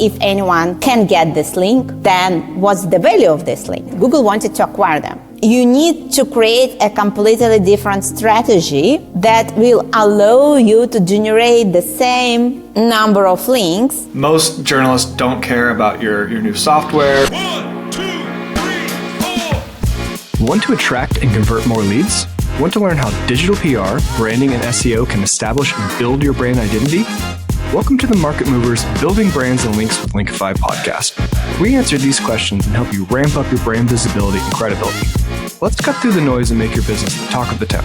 if anyone can get this link, then what's the value of this link? Google wanted to acquire them. You need to create a completely different strategy that will allow you to generate the same number of links. Most journalists don't care about your new software. 1, 2, 3, 4. Want to attract and convert more leads? Want to learn how digital PR, branding, and SEO can establish and build your brand identity? Welcome to the Market Movers Building Brands and Links with Linkify podcast. We answer these questions and help you ramp up your brand visibility and credibility. Let's cut through the noise and make your business the talk of the town.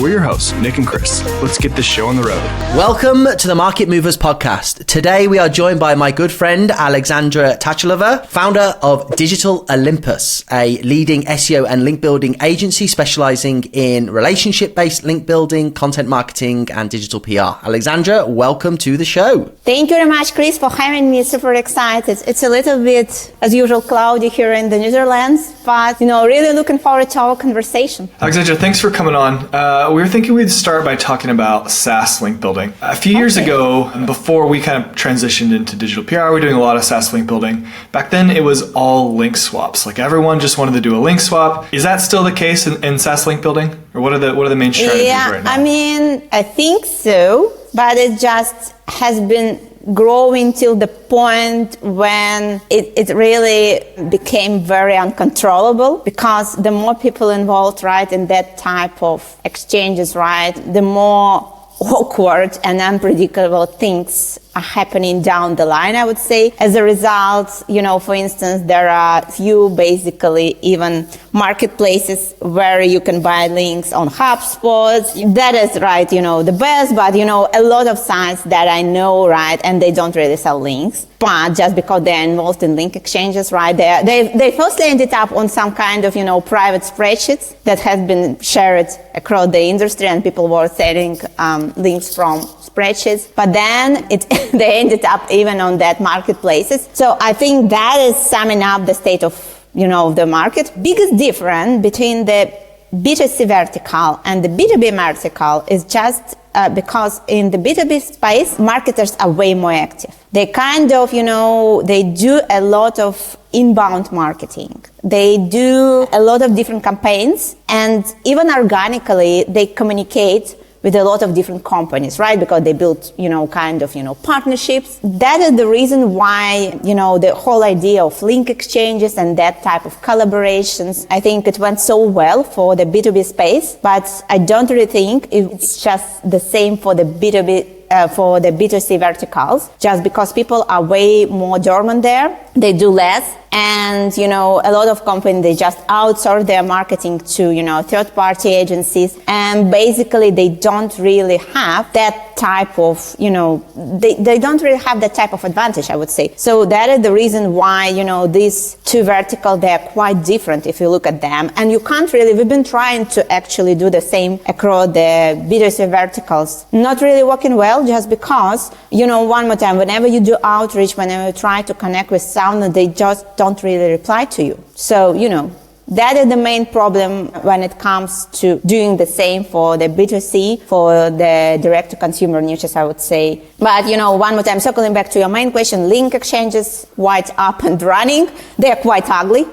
We're your hosts, Nick and Chris. Let's get this show on the road. Welcome to the Market Movers podcast. Today we are joined by my good friend, Alexandra Tachalova, founder of Digital Olympus, a leading SEO and link building agency specializing in relationship-based link building, content marketing, and digital PR. Alexandra, welcome to the show. Thank you very much, Chris, for having me. Super excited. It's a little bit, as usual, cloudy here in the Netherlands, but, really looking forward to our conversation. Alexandra, thanks for coming on. We were thinking we'd start by talking about SaaS link building. A few years ago, before we kind of transitioned into digital PR, we were doing a lot of SaaS link building. Back then, it was all link swaps. Like everyone just wanted to do a link swap. Is that still the case in SaaS link building? Or what are the main strategies right now? I think so, but it just has been growing till the point when it really became very uncontrollable, because the more people involved, right, in that type of exchanges, right, the more awkward and unpredictable things are happening down the line, I would say. As a result, for instance, there are few basically even marketplaces where you can buy links on HubSpot. That is right, the best, but a lot of sites that I know, right, and they don't really sell links, but just because they're involved in link exchanges, right, they firstly ended up on some kind of, private spreadsheets that has been shared across the industry, and people were selling links from spreadsheets, but then they ended up even on that marketplaces. So I think that is summing up the state of, the market. Biggest difference between the B2C vertical and the B2B vertical is just because in the B2B space, marketers are way more active. They kind of, they do a lot of inbound marketing. They do a lot of different campaigns, and even organically, they communicate with a lot of different companies, right? Because they built, partnerships. That is the reason why, the whole idea of link exchanges and that type of collaborations, I think it went so well for the B2B space, but I don't really think it's just the same for the B2B for the B2C verticals, just because people are way more dormant there. They do less. And, a lot of companies, they just outsource their marketing to, third-party agencies. And basically, they don't really have that type of, they don't really have that type of advantage, I would say. So that is the reason why, these two verticals, they're quite different if you look at them. And you can't really, we've been trying to actually do the same across the B2C verticals. Not really working well, just because, one more time, whenever you do outreach, whenever you try to connect with someone, they just don't really reply to you. So, that is the main problem when it comes to doing the same for the B2C, for the direct-to-consumer niches, I would say. But, one more time, circling back to your main question, link exchanges, quite up and running. They're quite ugly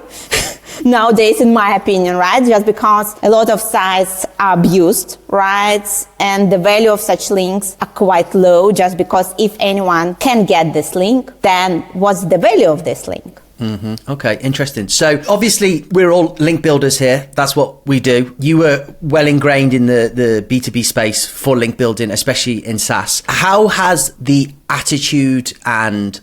nowadays, in my opinion, right? Just because a lot of sites are abused, right? And the value of such links are quite low, just because if anyone can get this link, then what's the value of this link? Mm-hmm. Okay, interesting. So obviously we're all link builders here. That's what we do. You were well ingrained in the B2B space for link building, especially in SaaS. How has the attitude and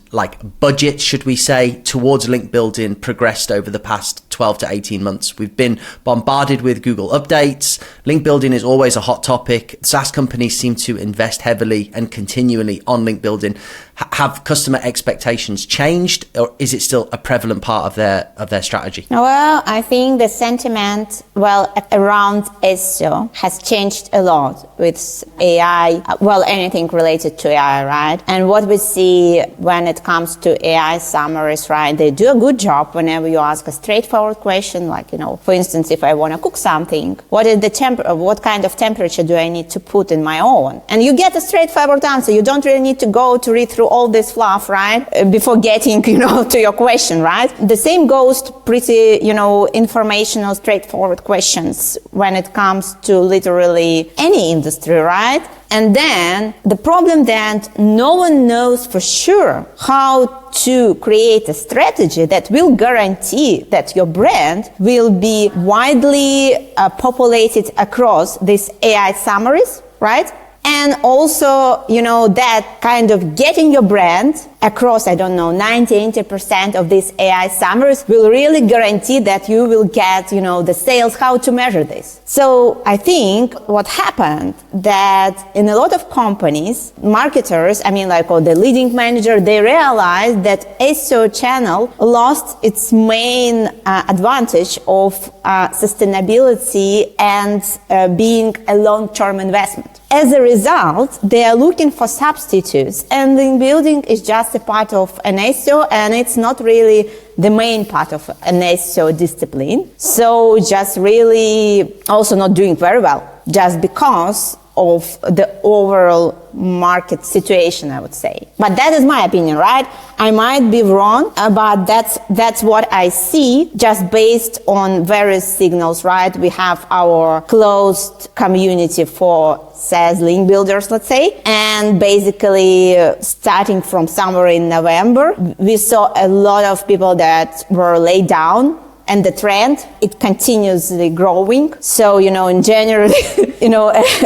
budget, should we say, towards link building progressed over the past 12 to 18 months? We've been bombarded with Google updates. Link building is always a hot topic. SaaS companies seem to invest heavily and continually on link building. Have customer expectations changed, or is it still a prevalent part of their strategy? Well, I think the sentiment, around SEO has changed a lot with AI, anything related to AI, right? And what we see when it comes to AI summaries, right, they do a good job whenever you ask a straightforward question, like, for instance, if I want to cook something, what kind of temperature do I need to put in my oven? And you get a straightforward answer. You don't really need to go to read through all this fluff, right, before getting, to your question, right? The same goes to pretty, informational, straightforward questions when it comes to literally any industry, right? And then the problem that no one knows for sure how to create a strategy that will guarantee that your brand will be widely populated across these AI summaries, right? And also, that kind of getting your brand across, 90% of these AI summaries will really guarantee that you will get, the sales, how to measure this. So I think what happened that in a lot of companies, marketers, or the leading manager, they realized that SEO channel lost its main advantage of sustainability and being a long-term investment. As a result, they are looking for substitutes, and link building is just a part of an SEO, and it's not really the main part of an SEO discipline. So just really also not doing very well, just because of the overall market situation, I would say. But that is my opinion, right? I might be wrong, but that's what I see just based on various signals, right? We have our closed community for SaaS link builders, let's say, and basically starting from somewhere in November, we saw a lot of people that were laid down. And the trend, it continuously growing. So, in January,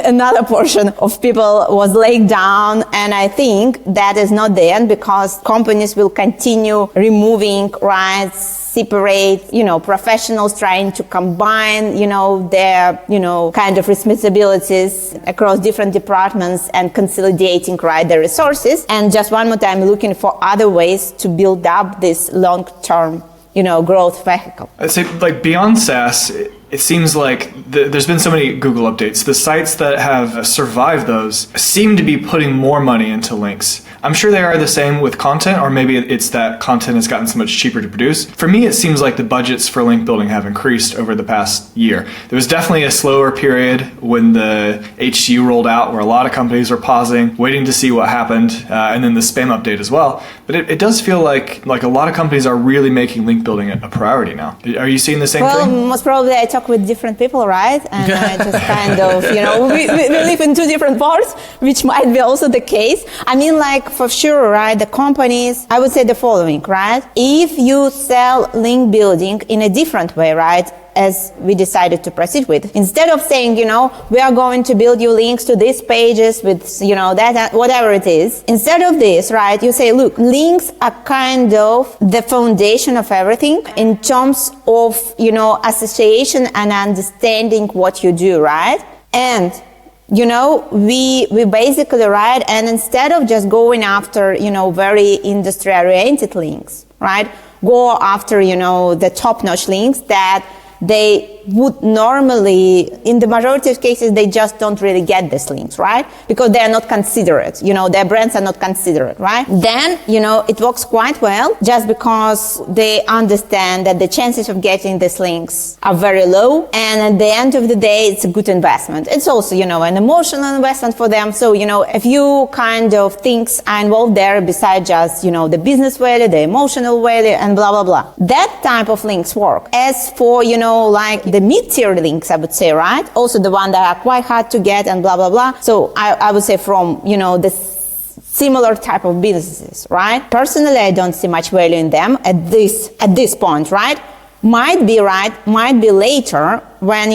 another portion of people was laid down. And I think that is not the end, because companies will continue removing, right, separate, professionals trying to combine, their, kind of responsibilities across different departments and consolidating, right, their resources. And just one more time, looking for other ways to build up this long-term growth vehicle. I'd say, beyond SaaS, it seems like there's been so many Google updates. The sites that have survived those seem to be putting more money into links. I'm sure they are the same with content, or maybe it's that content has gotten so much cheaper to produce. For me, it seems like the budgets for link building have increased over the past year. There was definitely a slower period when the HCU rolled out, where a lot of companies were pausing, waiting to see what happened, and then the spam update as well. But it does feel like a lot of companies are really making link building a priority now. Are you seeing the same thing? Well, most probably I talk with different people, right? And I just kind of, we live in two different parts, which might be also the case. For sure, right, the companies, I would say the following, right? If you sell link building in a different way, right, as we decided to proceed with, instead of saying, we are going to build you links to these pages with, that, whatever it is, instead of this, right, you say, look, links are kind of the foundation of everything in terms of, association and understanding what you do, right? And we basically, right, and instead of just going after, very industry-oriented links, right, go after, the top-notch links that they would normally, in the majority of cases, they just don't really get these links, right? Because they are not considerate, their brands are not considerate, right? Then, it works quite well just because they understand that the chances of getting these links are very low. And at the end of the day, it's a good investment. It's also, an emotional investment for them. So, a few kind of things are involved there besides just, the business value, the emotional value, and blah, blah, blah. That type of links work. As for, like the mid-tier links, I would say, right? Also the one that are quite hard to get and blah, blah, blah. So I would say from, the similar type of businesses, right? Personally, I don't see much value in them at this point, right? Might be right, might be later when,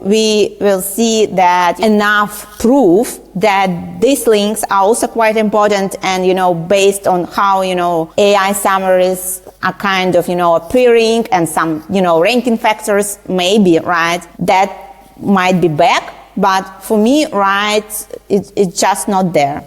we will see that enough proof that these links are also quite important and, based on how, AI summaries are kind of, appearing and some, ranking factors maybe, right, that might be back. But for me, right, it's just not there.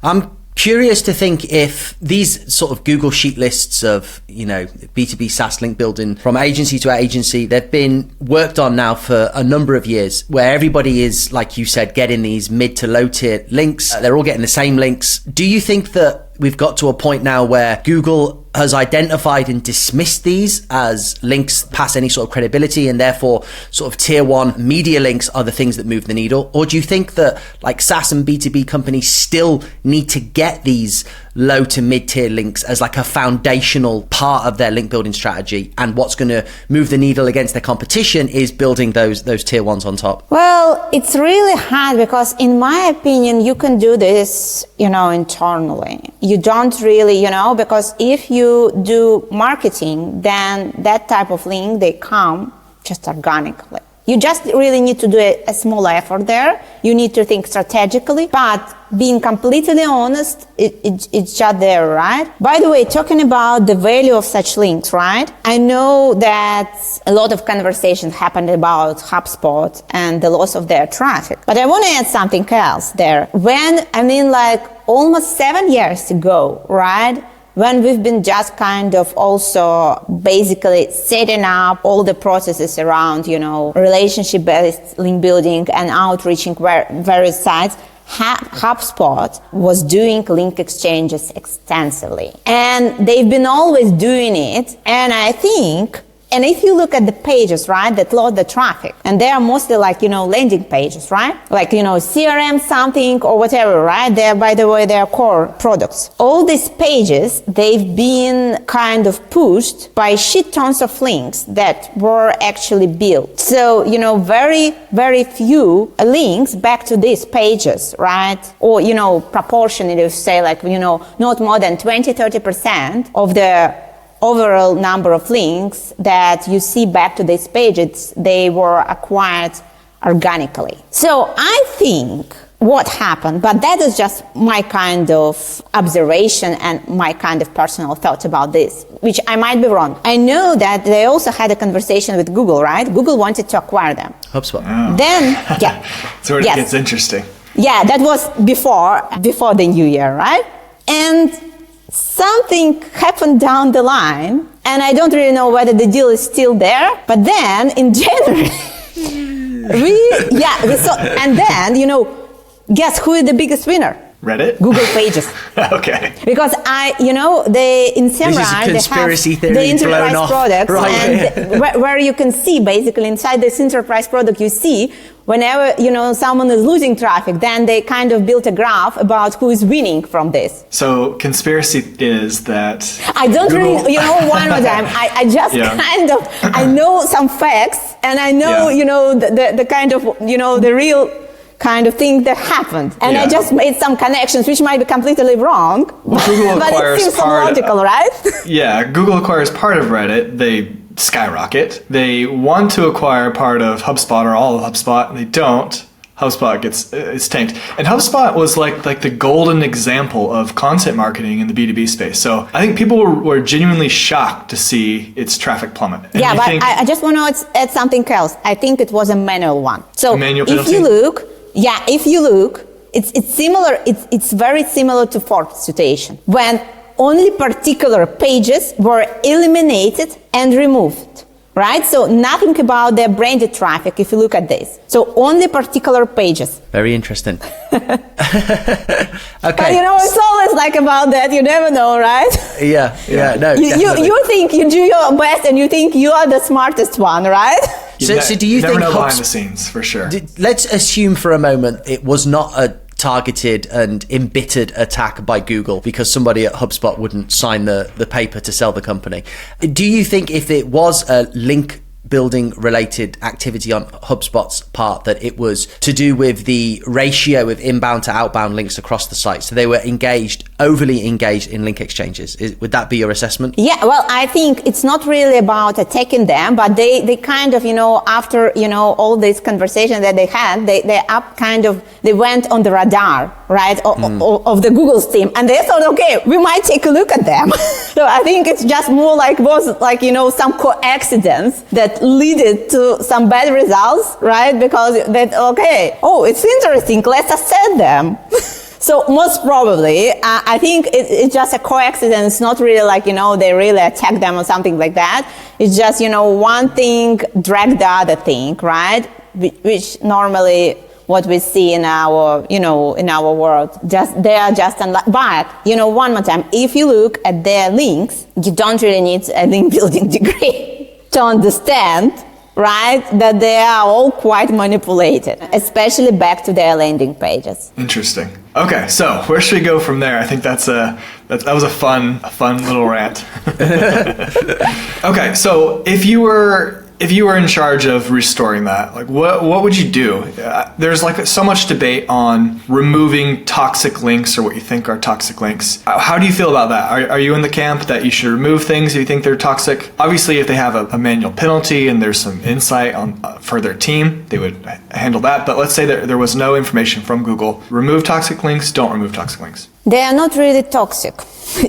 I'm curious to think if these sort of Google sheet lists of, B2B SaaS link building from agency to agency, they've been worked on now for a number of years, where everybody is, like you said, getting these mid to low tier links. They're all getting the same links. Do you think that we've got to a point now where Google has identified and dismissed these as links past any sort of credibility, and therefore sort of tier one media links are the things that move the needle? Or do you think that like SaaS and B2B companies still need to get these low to mid tier links as like a foundational part of their link building strategy, and what's going to move the needle against their competition is building those tier ones on top? Well, it's really hard because in my opinion, you can do this, internally. You don't really, because if you do marketing, then that type of link, they come just organically. You just really need to do a small effort there. You need to think strategically, but being completely honest, it's just there, right? By the way, talking about the value of such links, right? I know that a lot of conversations happened about HubSpot and the loss of their traffic, but I want to add something else there. Almost 7 years ago, right? When we've been just kind of also basically setting up all the processes around, relationship-based link building and outreaching various sites, HubSpot was doing link exchanges extensively. And they've been always doing it. And I think, and if you look at the pages, right, that load the traffic, and they are mostly like, landing pages, right? Like, CRM something or whatever, right? They're, by the way, they're core products. All these pages, they've been kind of pushed by shit tons of links that were actually built. So, very, very few links back to these pages, right? Or, proportionally, say like, not more than 20-30% of the overall number of links that you see back to these pages, they were acquired organically. So I think what happened, but that is just my kind of observation and my kind of personal thoughts about this, which I might be wrong. I know that they also had a conversation with Google, right? Google wanted to acquire them. HubSpot. Oh. Then, yeah. So it gets interesting. Yeah, that was before the new year, right? And something happened down the line, and I don't really know whether the deal is still there, but then in January, we saw, and then, guess who is the biggest winner? Reddit? Google Pages. Okay. Because in Semrush, they have the enterprise products, right. And where you can see basically inside this enterprise product, you see whenever, someone is losing traffic, then they kind of built a graph about who is winning from this. So conspiracy is that I don't Google... really, one more time, I just kind of, I know some facts, and I know, the kind of, the real kind of thing that happened. And I just made some connections, which might be completely wrong. Well, Google but it seems logical, right? Yeah, Google acquires part of Reddit. They skyrocket. They want to acquire part of HubSpot or all of HubSpot, and they don't. HubSpot it's tanked. And HubSpot was like the golden example of content marketing in the B2B space. So I think people were genuinely shocked to see its traffic plummet. And yeah, but I just want to add something else. I think it was a manual one. So if you look, it's similar. It's very similar to Forbes situation, when only particular pages were eliminated and removed, right? So nothing about their branded traffic, if you look at this. So only particular pages. Very interesting. Okay. But it's always like about that. You never know, right? Yeah. No. You think you do your best, and you think you are the smartest one, right? So do you think never know behind the scenes, for sure? Let's assume for a moment it was not a targeted and embittered attack by Google because somebody at HubSpot wouldn't sign the paper to sell the company. Do you think if it was a link building related activity on HubSpot's part, that it was to do with the ratio of inbound to outbound links across the site? So they were overly engaged in link exchanges. Would that be your assessment? Yeah, well, I think it's not really about attacking them, but they kind of, after, all this conversation that they had, they went on the radar, right, of the Google's team. And they thought, okay, we might take a look at them. So I think it's just more some coincidence that leaded to some bad results, right? Because it's interesting, let's assess them. So most probably, I think it's just a coincidence. It's not really like, they really attack them or something like that. It's just, one thing drag the other thing, right? Which normally what we see in our, in our world, they are just but, one more time, if you look at their links, you don't really need a link building degree to understand, right, that they are all quite manipulated, especially back to their landing pages. Interesting. Okay, so where should we go from there? I think that was a fun little rant. Okay, so if you were in charge of restoring that, like what would you do? There's like so much debate on removing toxic links or what you think are toxic links. How do you feel about that? Are you in the camp that you should remove things if you think they're toxic? Obviously, if they have a manual penalty and there's some insight on for their team, they would handle that. But let's say that there was no information from Google. Remove toxic links, don't remove toxic links. They are not really toxic,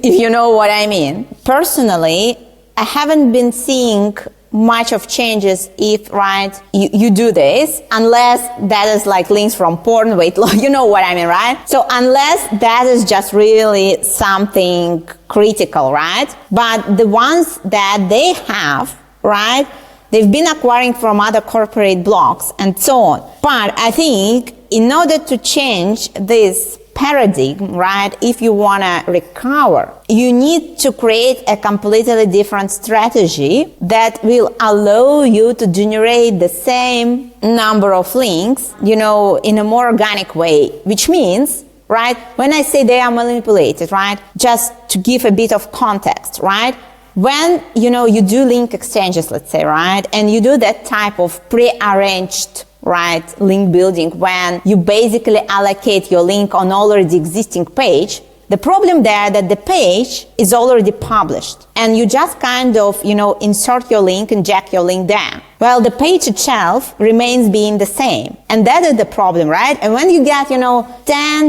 if you know what I mean. Personally, I haven't been seeing much of changes if, right, you do this, unless that is like links from porn, weight loss, you know what I mean, right? So unless that is just really something critical, right? But the ones that they have, right, they've been acquiring from other corporate blogs and so on. But I think in order to change this paradigm, right, if you want to recover, you need to create a completely different strategy that will allow you to generate the same number of links, in a more organic way, which means, right, when I say they are manipulated, right, just to give a bit of context, right, when, you do link exchanges, let's say, right, and you do that type of pre-arranged, right, link building, when you basically allocate your link on already existing page, the problem there that the page is already published and you just kind of, insert your link, inject your link there. Well, the page itself remains being the same. And that is the problem, right? And when you get, 10,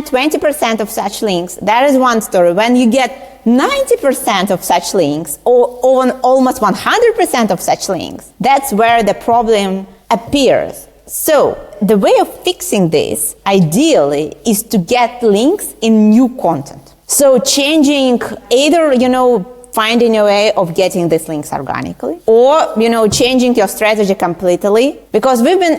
20% of such links, that is one story. When you get 90% of such links or almost 100% of such links, that's where the problem appears. So the way of fixing this, ideally, is to get links in new content. So changing either, finding a way of getting these links organically, or, changing your strategy completely. Because we've been,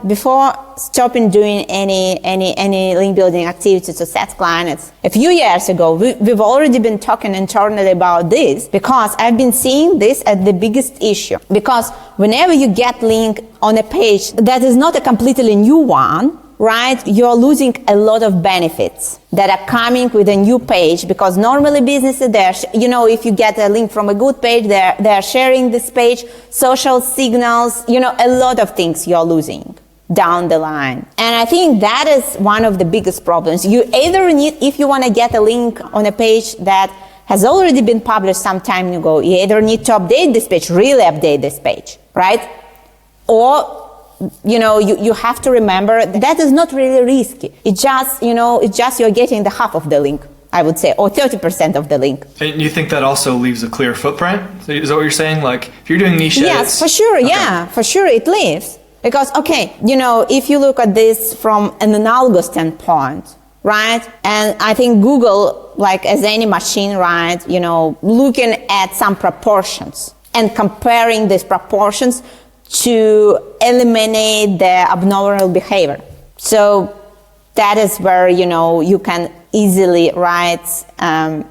before stopping doing any link building activity to SaaS clients, a few years ago, we've already been talking internally about this, because I've been seeing this as the biggest issue. Because whenever you get link on a page that is not a completely new one, right, you're losing a lot of benefits that are coming with a new page, because normally businesses, if you get a link from a good page, they're sharing this page, social signals, a lot of things you're losing down the line. And I think that is one of the biggest problems. You either need, if you want to get a link on a page that has already been published some time ago, you either need to update this page, really update this page, right? Or you have to remember that is not really risky. It's just you're getting the half of the link, I would say, or 30% of the link. And you think that also leaves a clear footprint? So is that what you're saying? Like, if you're doing niche Yes, edits, for sure. okay. Yeah, for sure it leaves. Because, if you look at this from an analogous standpoint, right? And I think Google, like as any machine, right, looking at some proportions and comparing these proportions to eliminate the abnormal behavior. So that is where, you can easily, right,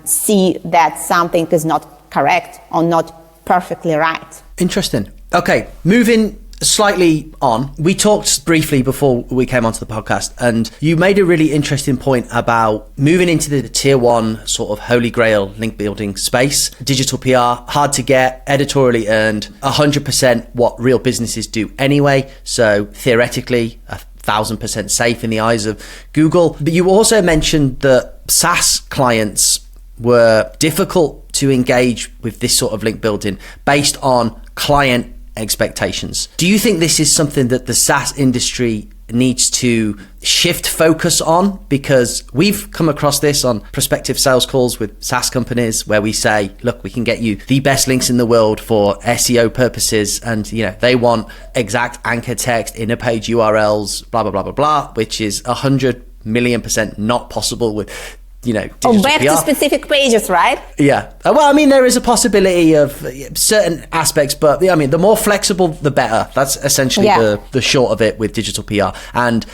see that something is not correct or not perfectly right. Interesting. Okay, moving slightly on, we talked briefly before we came onto the podcast, and you made a really interesting point about moving into the tier one sort of holy grail link building space. Digital PR, hard to get, editorially earned, 100% what real businesses do anyway. So theoretically, 1,000% safe in the eyes of Google. But you also mentioned that SaaS clients were difficult to engage with this sort of link building based on client expectations. Do you think this is something that the SaaS industry needs to shift focus on? Because we've come across this on prospective sales calls with SaaS companies where we say, look, we can get you the best links in the world for SEO purposes, and they want exact anchor text, inner page URLs, blah blah blah blah blah, which is 100 1,000,000% not possible with, digital Oh, back PR. to specific pages, right? Yeah. Well, I mean, there is a possibility of certain aspects, but I mean, the more flexible, the better. That's essentially the short of it with digital PR. And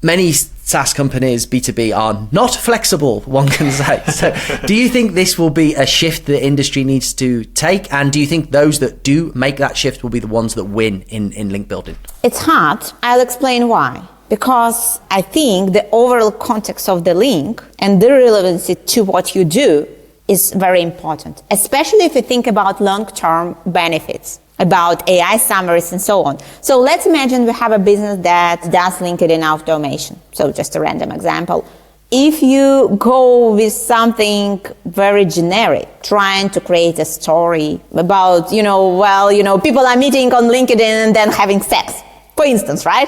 many SaaS companies, B2B, are not flexible, one can say. So do you think this will be a shift the industry needs to take? And do you think those that do make that shift will be the ones that win in link building? It's hard. I'll explain why. Because I think the overall context of the link and the relevancy to what you do is very important, especially if you think about long-term benefits, about AI summaries and so on. So let's imagine we have a business that does LinkedIn automation. So just a random example. If you go with something very generic, trying to create a story about, people are meeting on LinkedIn and then having sex, for instance, right?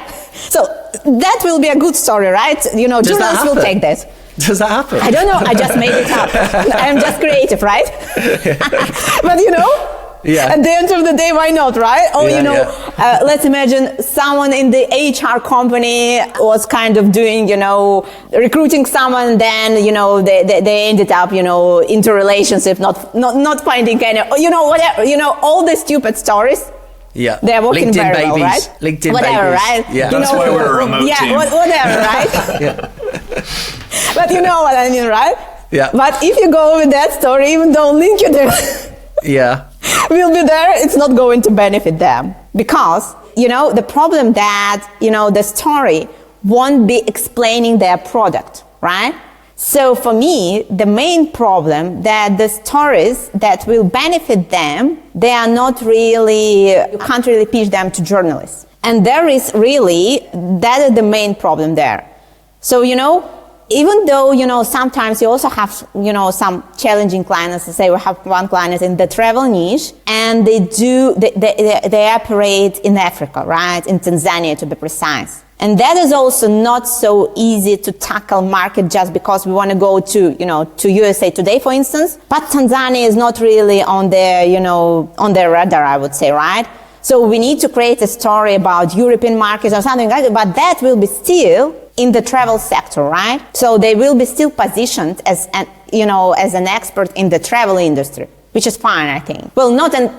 So that will be a good story, right? Journalists will take that. Does that happen? I don't know. I just made it up. I'm just creative, right? But at the end of the day, why not, right? Or, let's imagine someone in the HR company was kind of doing, recruiting someone, then, they ended up, into relationship, not finding any, whatever, all the stupid stories. Yeah, they're working LinkedIn very babies. well, right? LinkedIn whatever, babies. right? Yeah, that's why we're a remote team. Whatever, right? Yeah. But you know what I mean, right? Yeah. But if you go with that story, even though LinkedIn will be there, it's not going to benefit them because the problem that the story won't be explaining their product, right? So for me, the main problem that the stories that will benefit them, they are not really, you can't really pitch them to journalists. And that is the main problem there. So, even though, sometimes you also have, some challenging clients. Say we have one client in the travel niche and they operate in Africa, right? In Tanzania to be precise. And that is also not so easy to tackle market just because we want to go to USA Today, for instance. But Tanzania is not really on their radar, I would say, right? So we need to create a story about European markets or something like that, but that will be still in the travel sector, right? So they will be still positioned as an expert in the travel industry, which is fine, I think. Well, not in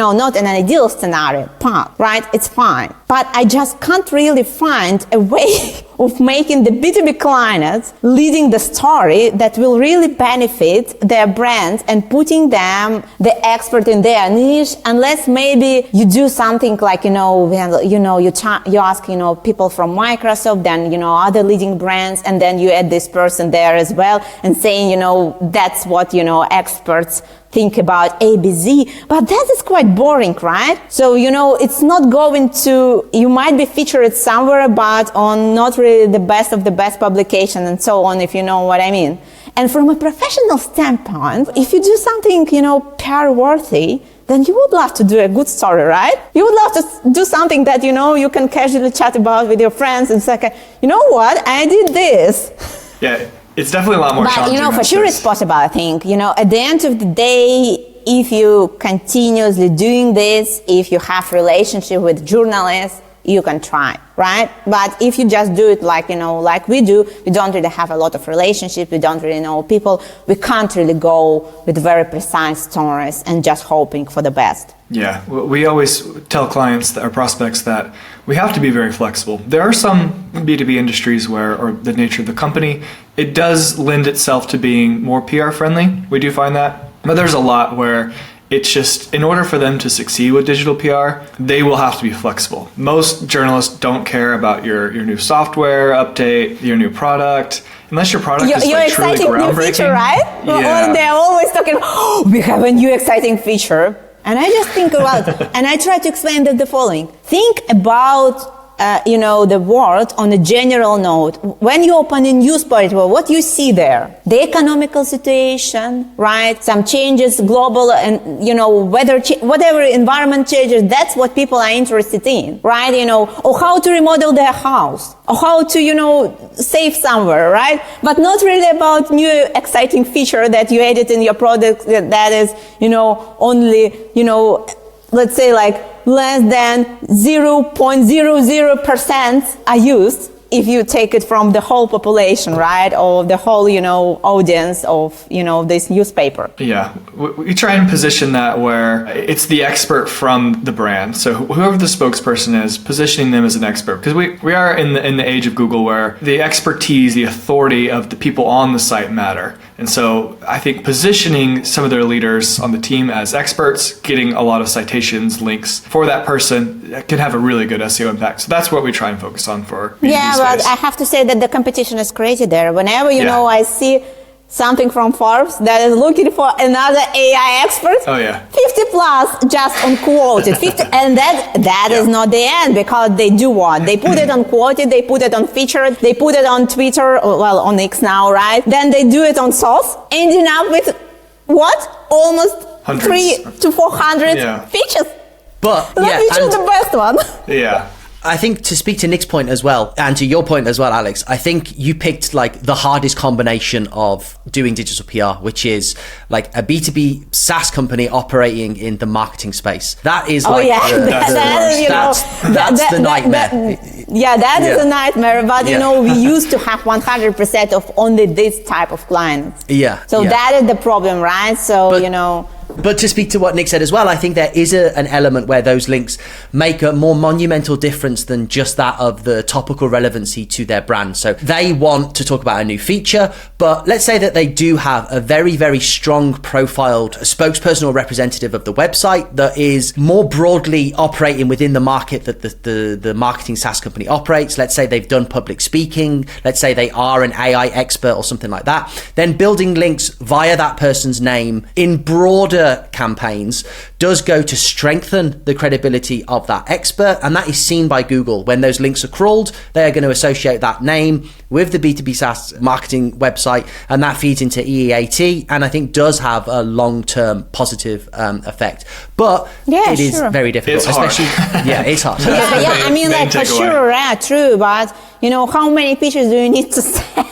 an ideal scenario, right? It's fine. But I just can't really find a way of making the B2B clients leading the story that will really benefit their brands and putting them the expert in their niche, unless maybe you do something like, you ask, people from Microsoft, then, other leading brands, and then you add this person there as well and saying, that's what, experts think about ABC, but that is quite boring, right? So, it's not going to, you might be featured somewhere, but on not really the best of the best publication and so on, if you know what I mean. And from a professional standpoint, if you do something, PR worthy, then you would love to do a good story, right? You would love to do something that, you can casually chat about with your friends and say, you know what, I did this. Yeah. It's definitely a lot more challenging. But, for sure it's possible, I think. At the end of the day, if you continuously doing this, if you have relationship with journalists, you can try, right? But if you just do it like we do, we don't really have a lot of relationship, we don't really know people, we can't really go with very precise stories and just hoping for the best. Yeah, we always tell clients, our prospects, that we have to be very flexible. There are some B2B industries or the nature of the company, it does lend itself to being more PR friendly. We do find that. But there's a lot where it's just, in order for them to succeed with digital PR, they will have to be flexible. Most journalists don't care about your new software update, your new product, unless your product is like truly groundbreaking. New feature, right? Yeah. They're always talking, we have a new exciting feature. And I just think about it, and I try to explain the following. Think about the world on a general note. When you open a news portal, what you see there? The economical situation, right? Some changes, global and, weather, whatever environment changes, that's what people are interested in, right? Or how to remodel their house, or how to, save somewhere, right? But not really about new exciting feature that you added in your product that is, only, let's say like less than 0.00% are used, if you take it from the whole population, right, or the whole, audience of, this newspaper. Yeah, we try and position that where it's the expert from the brand. So whoever the spokesperson is, positioning them as an expert, because we are in the age of Google where the expertise, the authority of the people on the site matter. And so I think positioning some of their leaders on the team as experts, getting a lot of citations, links for that person can have a really good SEO impact. So that's what we try and focus on for B2B Yeah, but I have to say that the competition is crazy there. Whenever, I see something from Forbes that is looking for another AI expert. Oh yeah. 50 plus just on quoted. 50, and that is not the end, because they do what? They put it on quoted, they put it on featured, they put it on Twitter, well, on X now, right? Then they do it on Sauce, ending up with what? Almost Hundreds. 300 to 400 features. But Let me choose the best one. Yeah. I think, to speak to Nick's point as well, and to your point as well, Alex, I think you picked like the hardest combination of doing digital PR, which is like a B2B SaaS company operating in the marketing space. That is that's the nightmare. That is a nightmare. But we used to have 100% of only this type of clients. So that is the problem, right? So But to speak to what Nick said as well, I think there is an element where those links make a more monumental difference than just that of the topical relevancy to their brand. So they want to talk about a new feature, but let's say that they do have a very, very strong profiled spokesperson or representative of the website that is more broadly operating within the market that the marketing SaaS company operates. Let's say they've done public speaking. Let's say they are an AI expert or something like that. Then building links via that person's name in broader campaigns does go to strengthen the credibility of that expert, and that is seen by Google. When those links are crawled, they are going to associate that name with the B2B SaaS marketing website, and that feeds into EEAT, and I think does have a long-term positive effect. But it is very difficult. It's hard. It's hard. I mean, like, for sure, true, but how many pitches do you need to say?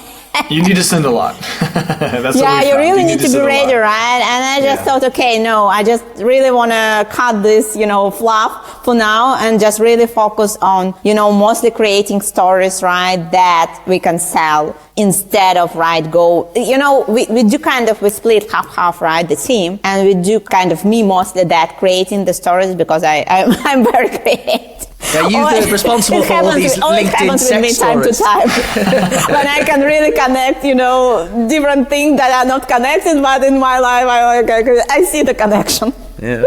You need to send a lot. That's you really need to be ready, right? And I just thought, I just really want to cut this, fluff for now and just really focus on, mostly creating stories, right, that we can sell instead of, we do we split half, right, the team, and we do me mostly that, creating the stories, because I'm very creative. Yeah, you're responsible for all these LinkedIn sex stories. Time to time. When I can really connect, different things that are not connected, but in my life, I see the connection. Yeah.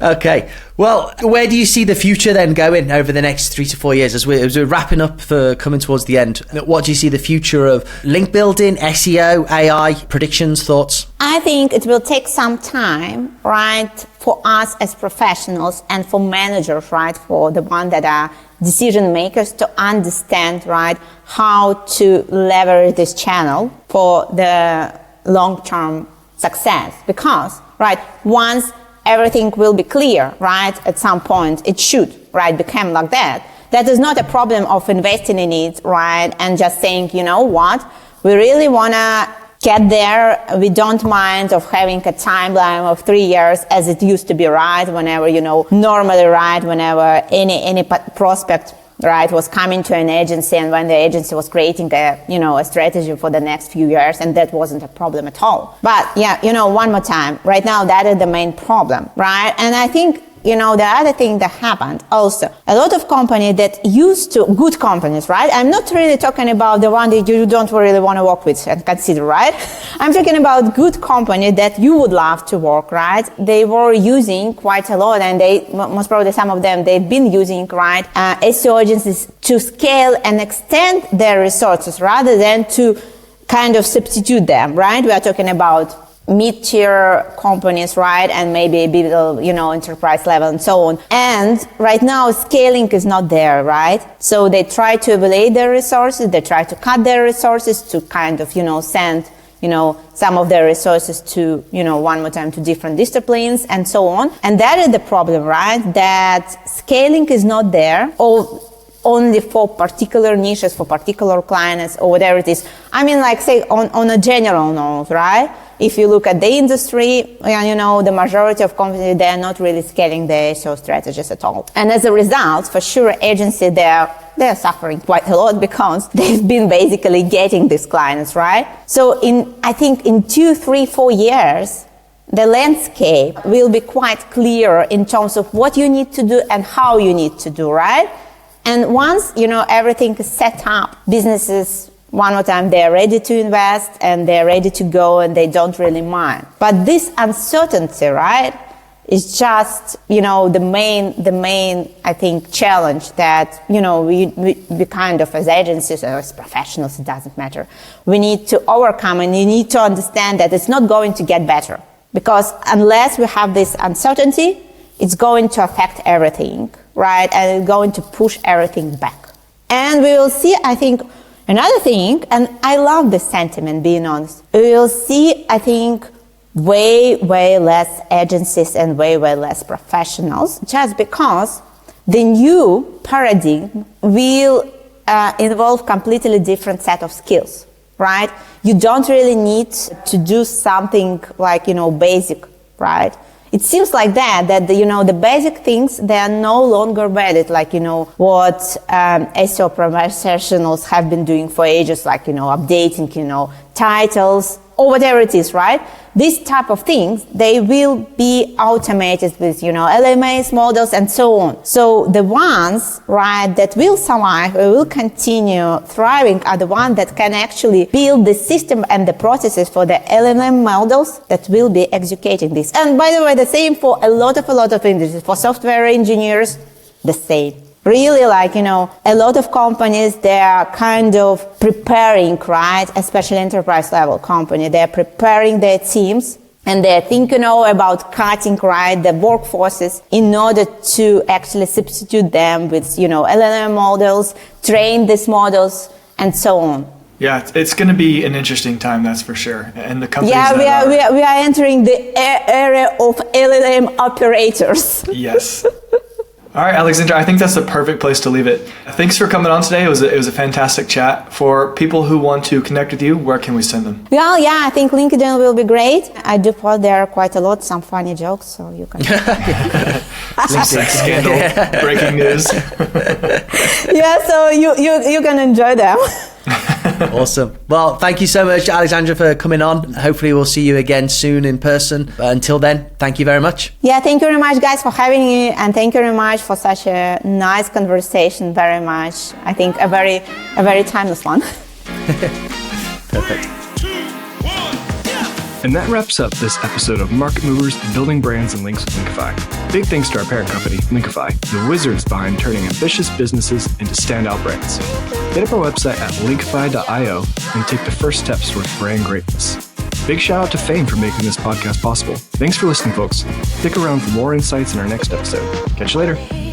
Okay. Well, where do you see the future then going over the next 3 to 4 years as we're wrapping up for coming towards the end? What do you see the future of link building, SEO, AI, predictions, thoughts? I think it will take some time, right, for us as professionals and for managers, right, for the ones that are decision makers to understand, right, how to leverage this channel for the long-term success. Because, right, once everything will be clear, right? At some point, it should, right, become like that. That is not a problem of investing in it, right? And just saying, what? We really want to get there. We don't mind of having a timeline of 3 years as it used to be, right? Whenever, normally, right? Whenever any prospect, right, was coming to an agency, and when the agency was creating a strategy for the next few years, and that wasn't a problem at all. But one more time, right now that is the main problem, right? And I think the other thing that happened also, a lot of companies that used to, good companies, right? I'm not really talking about the one that you don't really want to work with and consider, right? I'm talking about good companies that you would love to work, right? They were using quite a lot, and they, most probably some of them, they've been using, right, SEO agencies to scale and extend their resources rather than to substitute them, right? We are talking about mid-tier companies, right, and maybe a bit of, enterprise level and so on. And right now, scaling is not there, right? So they try to evaluate their resources, they try to cut their resources to send, some of their resources to, one more time to different disciplines and so on. And that is the problem, right? That scaling is not there. only for particular niches, for particular clients or whatever it is. I mean, like say on a general note, right? If you look at the industry, the majority of companies, they are not really scaling their SEO strategies at all. And as a result, for sure, agency, they're suffering quite a lot because they've been basically getting these clients, right? So I think in 2, 3, 4 years, the landscape will be quite clear in terms of what you need to do and how you need to do, right? And once, everything is set up, businesses, one more time, they're ready to invest and they're ready to go and they don't really mind. But this uncertainty, right, is just, the main, I think, challenge that, we kind of, as agencies or as professionals, it doesn't matter. We need to overcome, and you need to understand that it's not going to get better. Because unless we have this uncertainty, it's going to affect everything, right? And it's going to push everything back. And we will see, I think, another thing, and I love this sentiment, being honest. We will see, I think, way less agencies and way less professionals, just because the new paradigm will involve completely different set of skills, right? You don't really need to do something like, basic, right? It seems like that the basic things, they are no longer valid, like, what SEO professionals have been doing for ages, like, updating, titles, or whatever it is, right? These type of things, they will be automated with, LMS models and so on. So the ones, right, that will survive or will continue thriving are the ones that can actually build the system and the processes for the LLM models that will be executing this. And by the way, the same for a lot of industries. For software engineers, the same. Really, a lot of companies, they are kind of preparing, right? Especially enterprise level company, they're preparing their teams and they're thinking about cutting, right, the workforces in order to actually substitute them with, LLM models, train these models, and so on. Yeah, it's going to be an interesting time, that's for sure. And the companies we are entering the era of LLM operators. Yes. All right, Alexandra, I think that's the perfect place to leave it. Thanks for coming on today. It was a fantastic chat. For people who want to connect with you, where can we send them? Well, I think LinkedIn will be great. I do post there quite a lot, some funny jokes, so you can... Sex scandal, breaking news. So you can enjoy them. Awesome. Well, thank you so much, Alexandra, for coming on. Hopefully we'll see you again soon in person. But until then, thank you very much. Yeah, thank you very much, guys, for having me. And thank you very much for such a nice conversation. Very much. I think a very timeless one. Perfect. And that wraps up this episode of Market Movers, Building Brands and Links with Linkify. Big thanks to our parent company, Linkify, the wizards behind turning ambitious businesses into standout brands. Hit up our website at linkify.io and take the first steps towards brand greatness. Big shout out to Fame for making this podcast possible. Thanks for listening, folks. Stick around for more insights in our next episode. Catch you later.